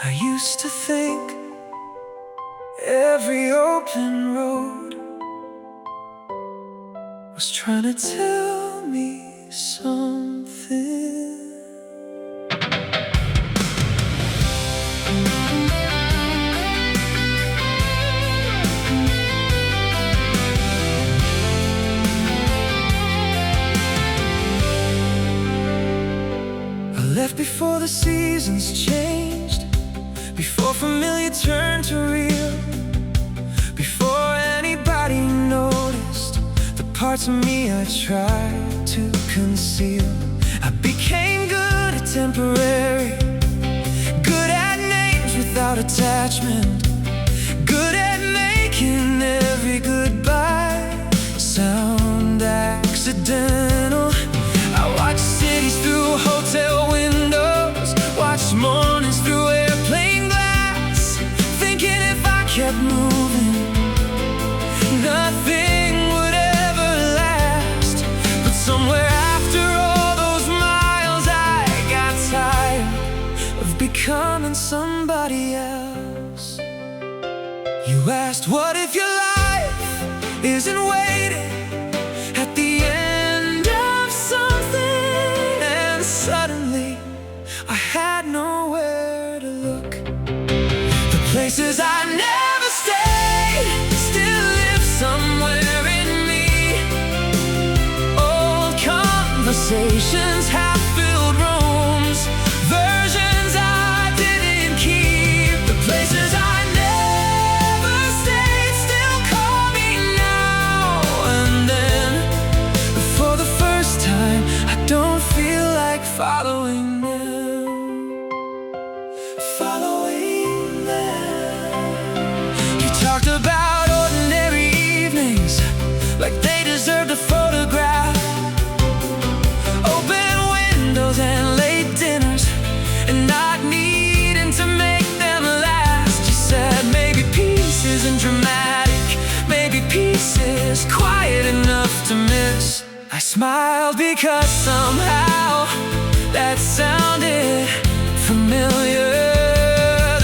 I used to think every open road was trying to tell me something. I left before the seasons changed, before familiar turned to real, before anybody noticed the parts of me I tried to conceal. I became good at temporary, good at names without attachment, good at making every goodbye sound accidental. I watched cities through hotel windows, watched mornings through airplane glass, thinking if I kept moving, nothing would ever last. But somewhere after all those miles, I got tired of becoming somebody else. You asked, what if your life isn't waiting at the end of something? And suddenly I had nowhere to look. The places I never stayed still live somewhere in me. Old conversations, half-filled rooms, versions I didn't keep. The places I never stayed still call me now and then. But for the first time, I don't feel like following them. Following them. You talked about ordinary evenings like they deserved a photograph, open windows and late dinners, and not needing to make them last. You said maybe peace isn't dramatic, maybe peace is quiet enough to miss. I smiled because somehow that sounded familiar.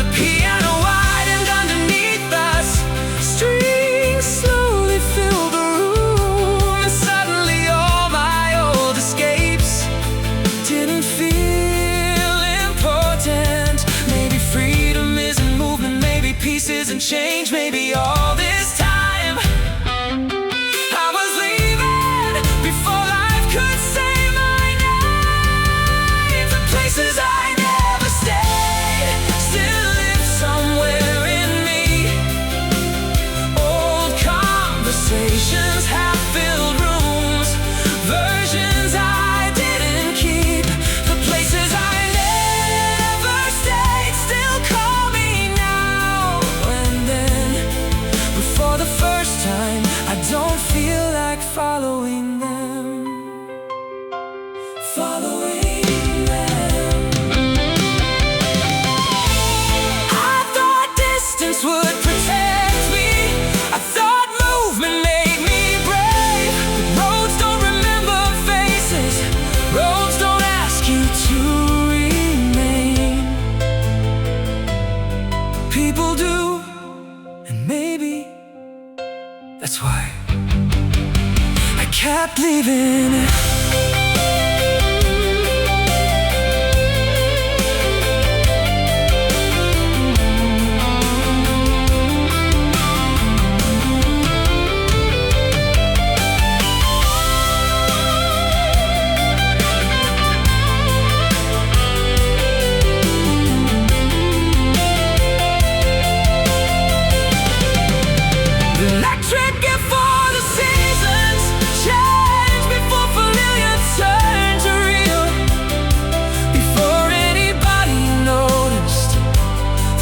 The piano widened underneath us, strings slowly filled the room, and suddenly all my old escapes didn't feel important. Maybe freedom isn't movement, maybe peace isn't change, maybe all this time I was leaving before life could say my name. The places I never stayed still live somewhere in me. Old conversations, half-filled rooms, versions I didn't keep. The places I never stayed still call me now and then. But for the first time, I don't feel like following them. Following them. I thought distance would protect me, I thought movement made me brave. But roads don't remember faces, roads don't ask you to remain. People do, and maybe that's why I kept leaving. Electric before the seasons change, before familiar turned to real, before anybody noticed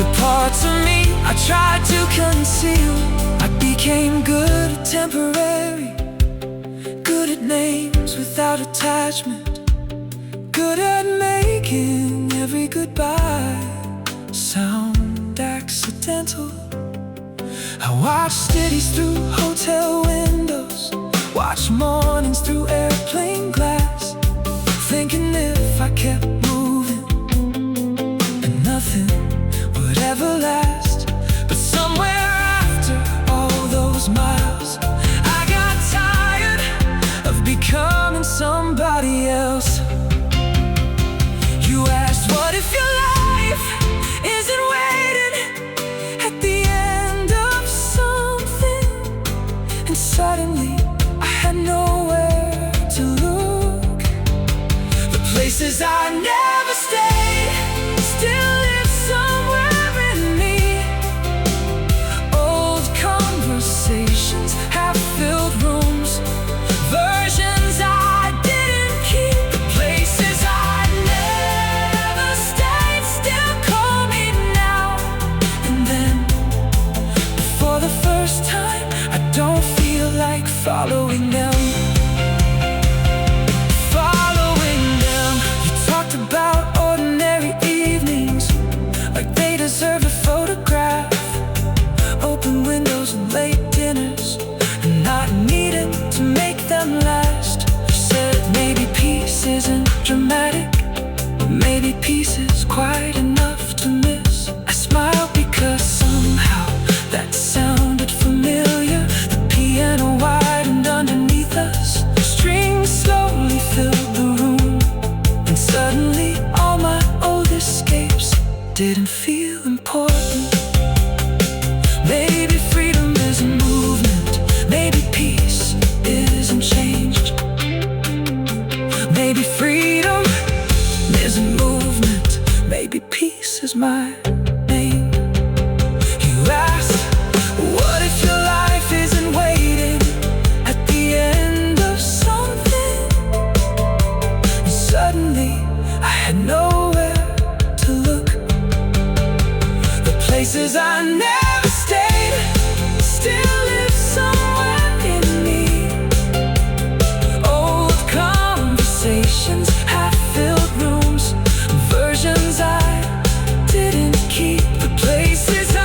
the parts of me I tried to conceal. I became good at temporary, good at names without attachment, good at making every goodbye sound accidental. I watched cities through hotel windows, watched mornings through airplane glass, thinking if I kept moving, and nothing if your life isn't waiting at the end of something? And suddenly I had nowhere to look. The places I never stayed still live somewhere in me. Old conversations have filled rooms, versions I didn't keep. The places I never stayed still call me now and then. For the first time, I don't feel like following them. Following them. You talked about ordinary evenings like they deserve a photograph. Open windows and late dinners, and not needed to make them last. You said maybe peace isn't dramatic, but maybe peace is quite enough to miss. I smiled because somehow that sounded familiar. The piano widened underneath us, the strings slowly filled the room, and suddenly all my old escapes didn't feel important. Maybe freedom isn't movement, maybe peace isn't changed. Maybe freedom isn't movement, maybe peace is my name. You asked, what if your life isn't waiting at the end of something? And suddenly I had nowhere to look. The places I never stayed still live somewhere in me. Old conversations have filled rooms, versions I didn't keep. The places I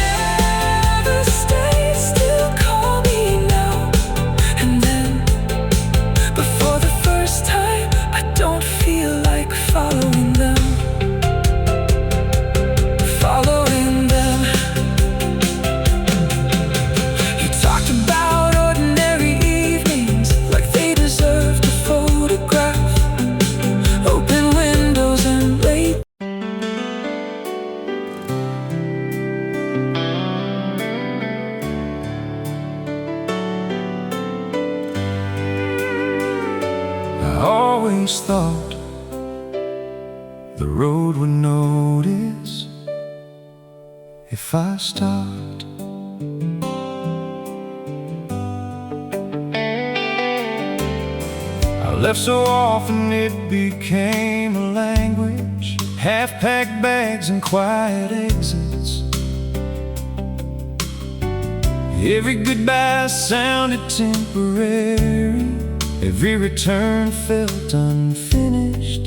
never stayed still call me now and then. But for the first time, I don't feel like following them. Following them. You talked about ordinary evenings like they deserved a photograph. Open windows and late. I always thought the road would notice if I stopped. I left so often it became a language, half-packed bags and quiet exits. Every goodbye sounded temporary, every return felt unfinished.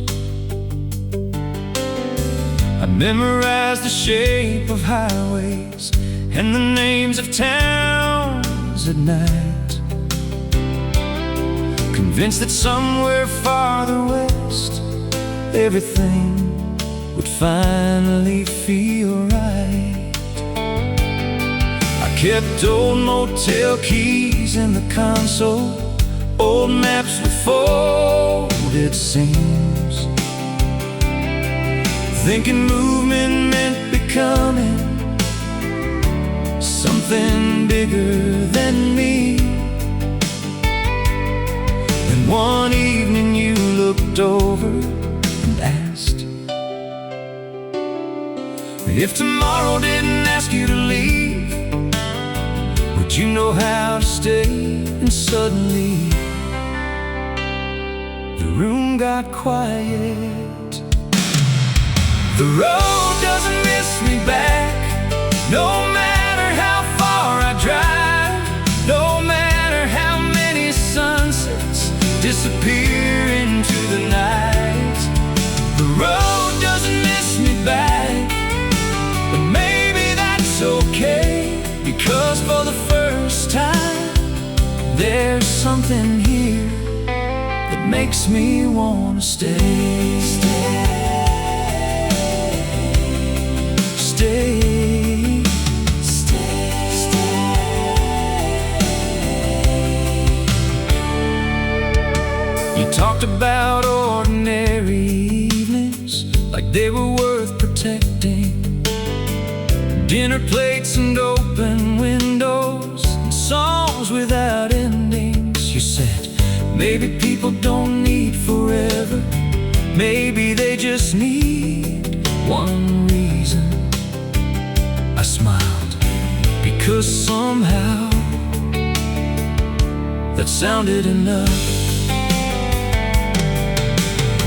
I memorized the shape of highways and the names of towns at night, convinced that somewhere farther west everything would finally feel right. I kept old motel keys in the console, old maps with folded seams, thinking movement meant becoming something bigger than me. Then one evening you looked over and asked, if tomorrow didn't ask you to leave, would you know how to stay? And suddenly the room got quiet. The road doesn't miss me back, no matter how far I drive, no matter how many sunsets disappear into the night. The road doesn't miss me back, but maybe that's okay, because for the first time there's something here that makes me wanna stay. You talked about ordinary evenings like they were were worth protecting. Dinner plates and open windows, and songs without endings. You said, maybe people don't need forever, maybe they just need one reason. I smiled, because somehow that sounded enough.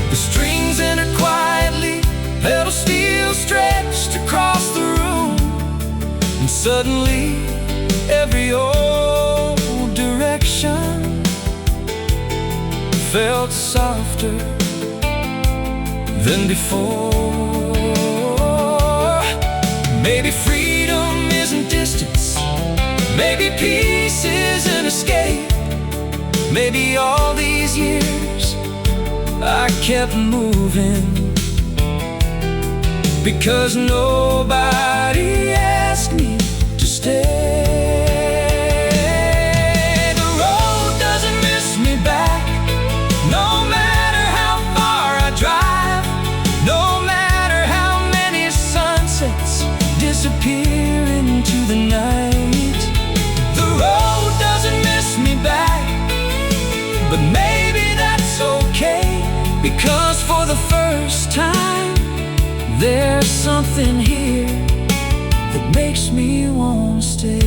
The strings entered quietly, pedal steel stretched across the room, and suddenly every old direction felt softer than before. Maybe freedom isn't distance, maybe peace isn't escape. Maybe all these years I kept moving because nobody asked me to stay. The road doesn't miss me back, no matter how far I drive, no matter how many sunsets disappear into the night. The road doesn't miss me back, but maybe that's okay, because for the first time there's something here that makes me want to stay.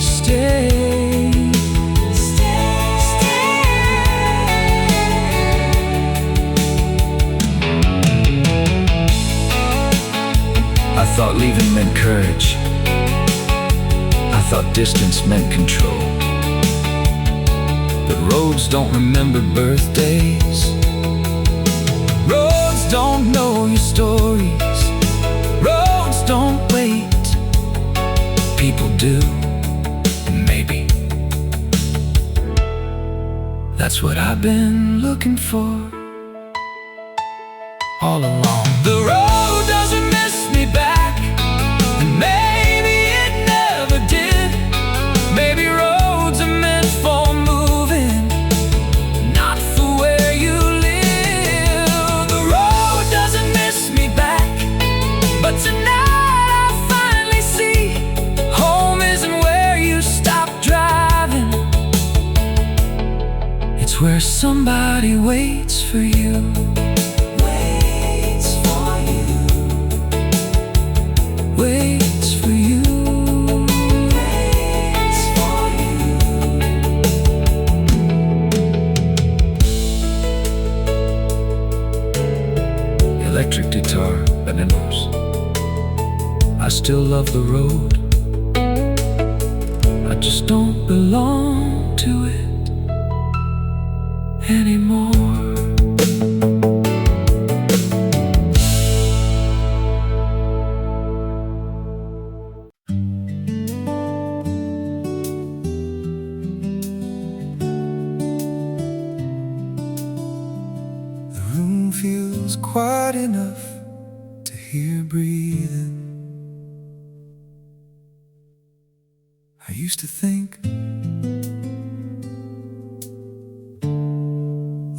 Stay. I thought leaving meant courage, I thought distance meant control. But roads don't remember birthdays, roads don't know your stories, roads don't wait. People do, maybe that's what I've been looking for all along. The road doesn't miss me back, and maybe it never did. Maybe roads are meant for moving, not for where you live. The road doesn't miss me back, but tonight I finally see home isn't where you stop driving, it's where somebody waits for you. Waits for you. Waits for you. Electric guitar, bananas. I still love the road, I just don't belong to it anymore. Feels quiet enough to hear breathing. I used to think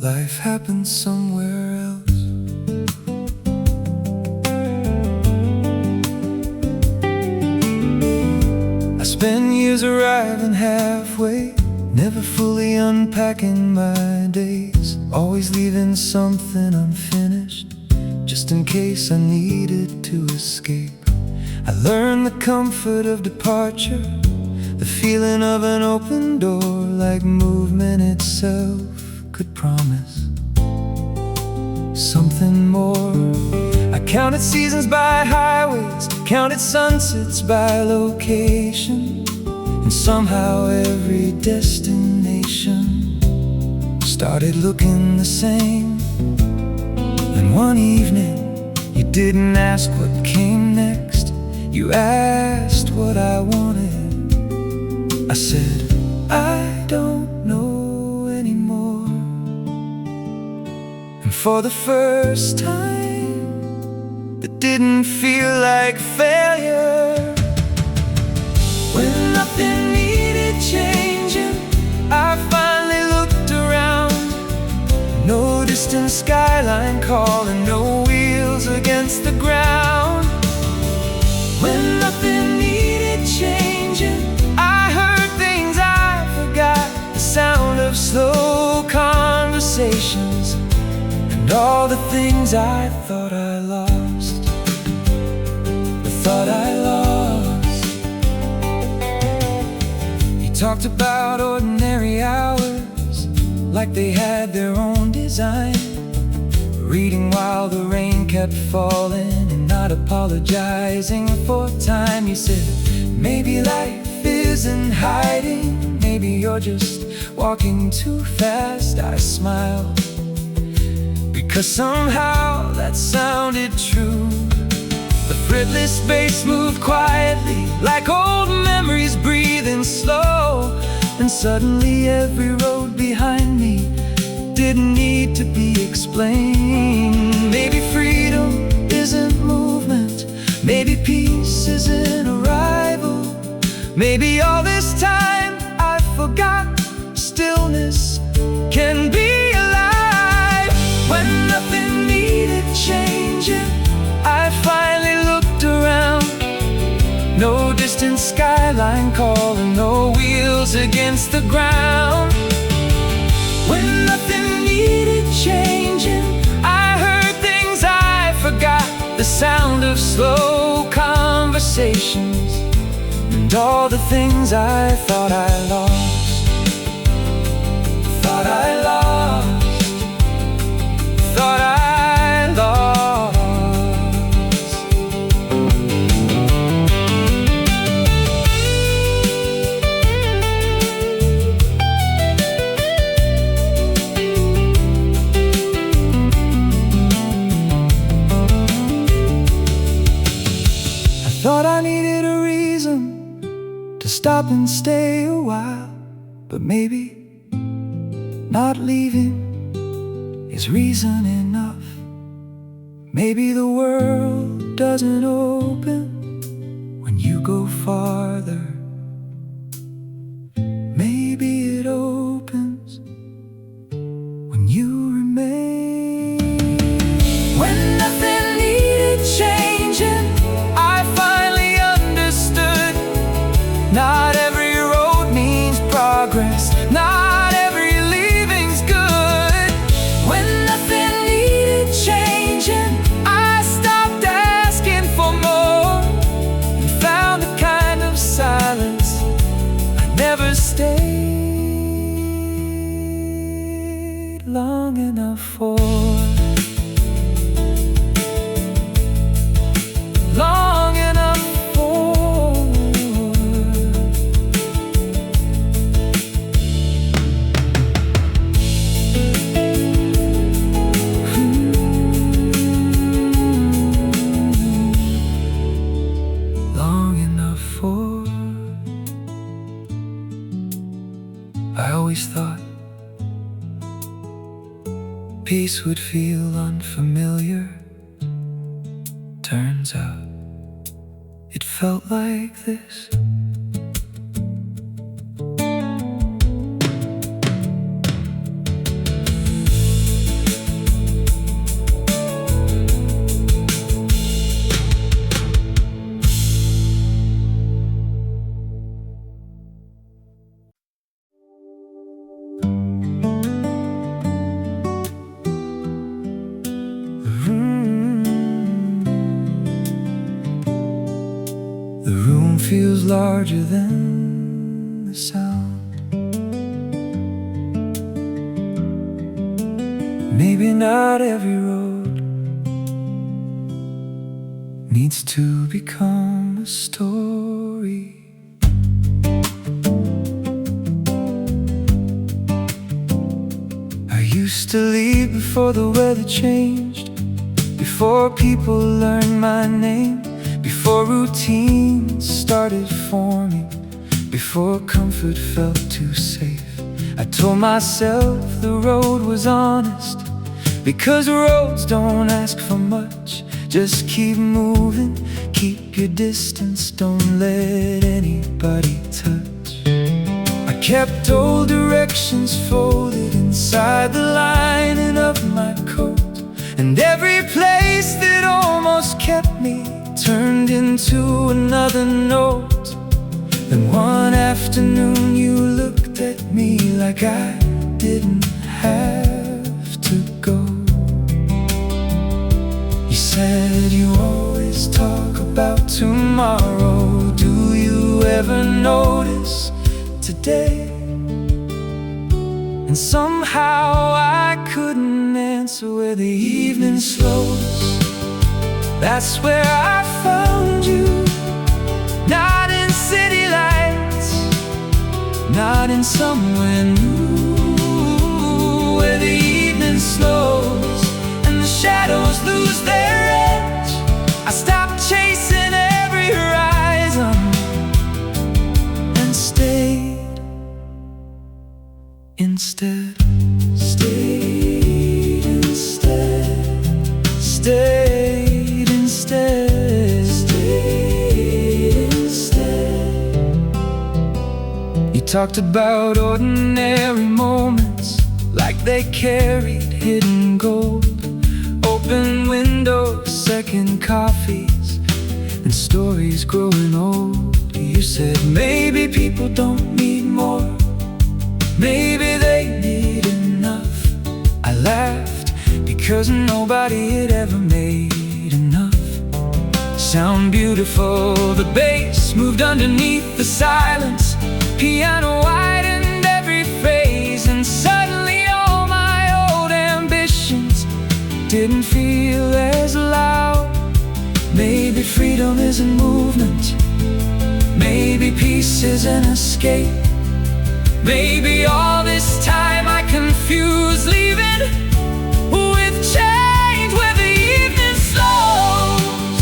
life happens somewhere else. I spent years arriving halfway, never fully unpacking my days, always leaving something unfinished, just in case I needed to escape. I learned the comfort of departure, the feeling of an open door, like movement itself could promise something more. I counted seasons by highways, counted sunsets by location, and somehow every destination started looking the same. And one evening, you didn't ask what came next, you asked what I wanted. I said, I don't know anymore. And for the first time, it didn't feel like failure. When nothing needed changing, I finally looked around, noticed distant skyline calling, no wheels against the ground. When nothing needed changing, I heard things I forgot, the sound of slow conversations, and all the things I thought I lost, He talked about ordinary hours like they had their own design, reading while the rain kept falling and not apologizing for time. He said, maybe life isn't hiding, maybe you're just walking too fast. I smiled, because somehow that sounded true. The fretless bass moved quietly, like old memories breathing slow. And suddenly every road behind me didn't need to be explained. Maybe freedom isn't movement, maybe peace isn't arrival. Maybe all this time I forgot stillness can be alive. When nothing needed changing, I finally looked around. No distant skyline calling, no wheels against the ground. When nothing needed changing, I heard things I forgot, the sound of slow conversations, and all the things I thought I lost, thought I lost, thought I lost. Thought I needed a reason to stop and stay a while, but maybe not leaving is reason enough. Maybe the world doesn't open when you go farther. Maybe it opens when you remain. When nothing needed changing, not every road means progress, not every leaving's good. When nothing needed changing, I stopped asking for more and found a kind of silence I never stayed long enough for. Long enough for. I always thought peace would feel unfamiliar. Turns out it felt like this. The room feels larger than the sound. Maybe not every road needs to become a story. I used to leave before the weather changed, before people learned my name, before routines started forming, before comfort felt too safe. I told myself the road was honest, because roads don't ask for much. Just keep moving, keep your distance, don't let anybody touch. I kept old directions folded inside the lining of my coat. And every place that almost kept me turned into another note. Then one afternoon you looked at me like I didn't have to go. You said you always talk about tomorrow. Do you ever notice today? And somehow I couldn't answer where the evening slows. That's where I found you. Not in city lights, not in somewhere new. Where the evening slows and the shadows lose their edge, I stopped chasing every horizon and stayed instead. Stayed instead. Stayed instead. Stayed instead. You talked about ordinary moments like they carried hidden gold. Open windows, second coffees, and stories growing old. You said maybe people don't need more, maybe they need enough. I laughed because nobody had ever made enough. Sound beautiful, the bass moved underneath the silence. Piano widened every phrase, and suddenly all my old ambitions didn't feel as loud. Maybe freedom is a movement, maybe peace is an escape. Maybe all this time I confuse leaving with change. Where the evening slows,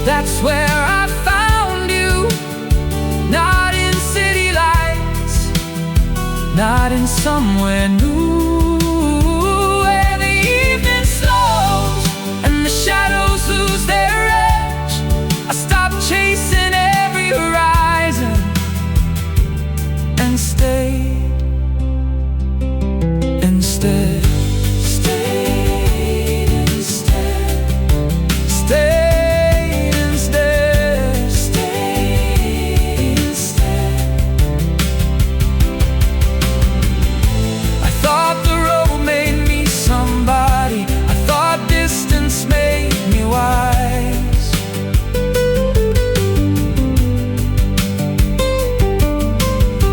that's where I found you. Not in city lights, not in somewhere new. Where the evening slows and the shadows lose their edge, I stopped chasing every horizon and stayed instead. Stayed instead. Stayed instead. Stayed instead. I thought the road made me somebody. I thought distance made me wise.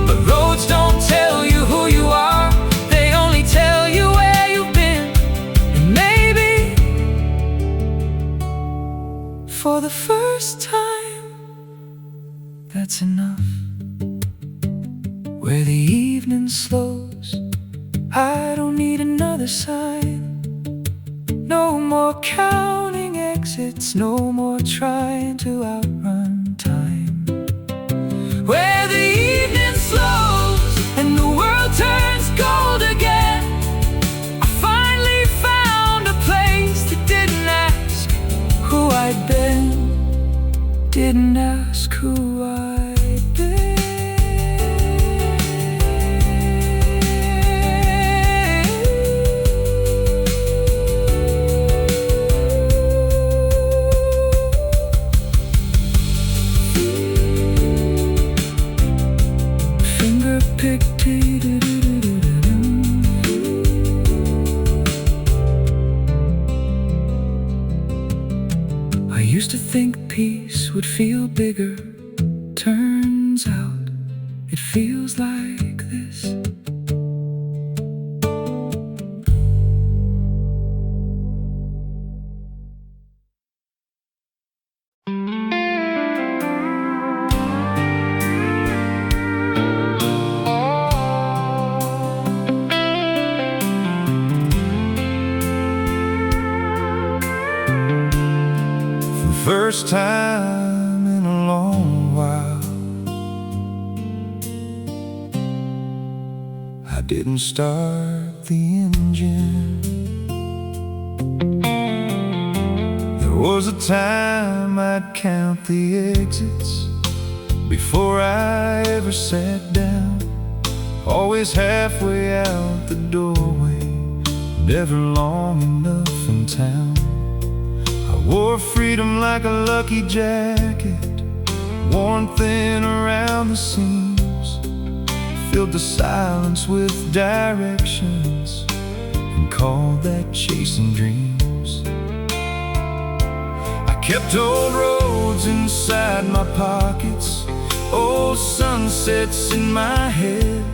But roads don't tell you who you are, they only tell you where you've been. And maybe for the first time, that's enough. Where the evening slows, I don't need another sign. No more counting exits, no more trying to outrun time. Where the evening slows and the world turns gold again, I finally found a place that didn't ask who I'd been, didn't ask who I'd been. I used to think peace would feel bigger. Turns out it feels like this. First time in a long while, I didn't start the engine. There was a time I'd count the exits before I ever sat down, always halfway out the doorway, never long enough in town. I wore freedom like a lucky jacket, worn thin around the seams, filled the silence with directions, and called that chasing dreams. I kept old roads inside my pockets, old sunsets in my head,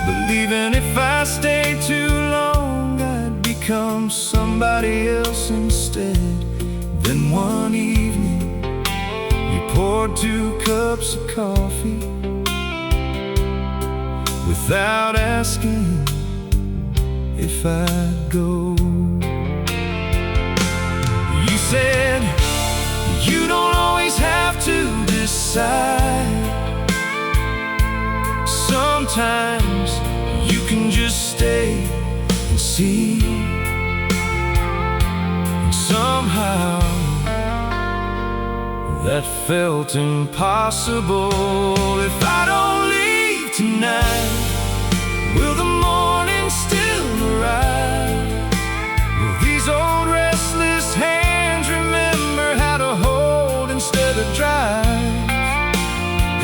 believing if I stayed too long I'd become somebody else instead. Then one evening you poured 2 cups of coffee without asking if I'd go. You said you don't always have to decide. Sometimes you can just stay and see. And somehow that felt impossible. If I don't leave tonight, will the morning still arrive? Will these old restless hands remember how to hold instead of drive?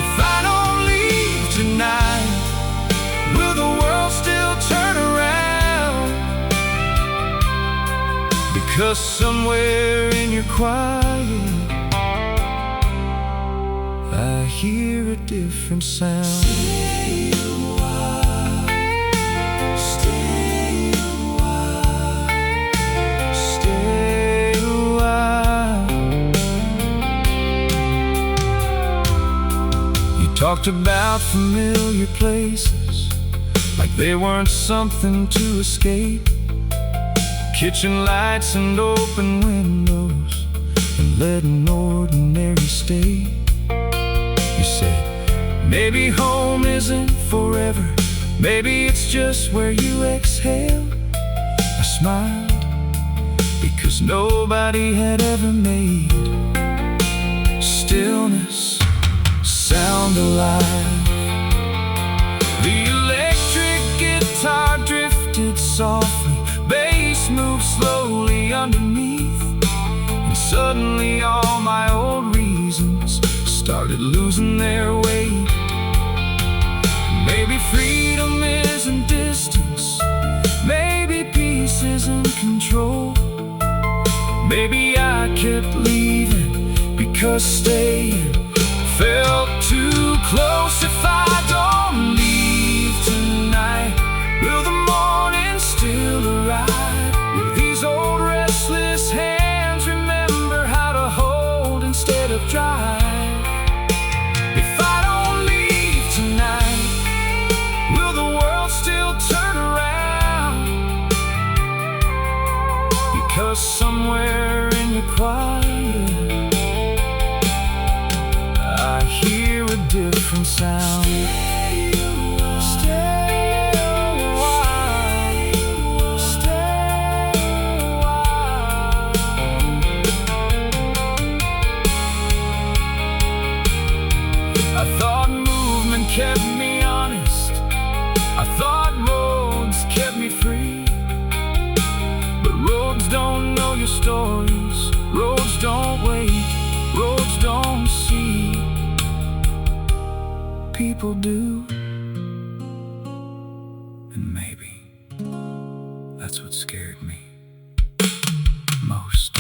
If I don't leave tonight, will the world still turn around? Because somewhere in your quiet I hear a different sound. Stay a while, stay a while, stay a while. You talked about familiar places like they weren't something to escape. Kitchen lights and open windows and letting ordinary stay. You said, maybe home isn't forever, maybe it's just where you exhale. I smiled, because nobody had ever made stillness sound alive. The electric guitar drifted softly, bass moved slowly underneath, and suddenly all my old reasons started losing their weight. Maybe freedom isn't distance, maybe peace isn't control. Maybe I kept leaving because staying felt too close. If I don't leave tonight, will the morning still arrive? Will these old restless hands remember how to hold instead of drive? Because somewhere in the quiet I hear a different sound. Stay a while, stay a while. I thought movement kept me honest, I thought roads kept me free. Roads don't know your stories, roads don't wait, roads don't see. People do, and maybe that's what scared me most.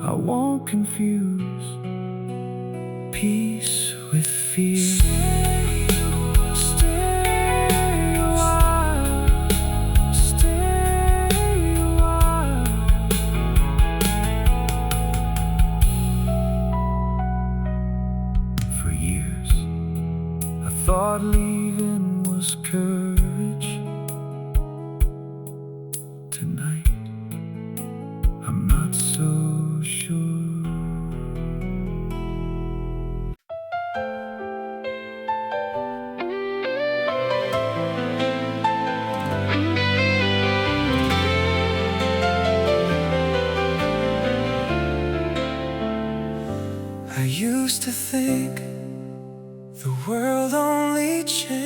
I won't confuse peace with fear. Stay a while, stay a while. thought leaving was courage. Tonight, I'm not so sure. I used to think the world only changed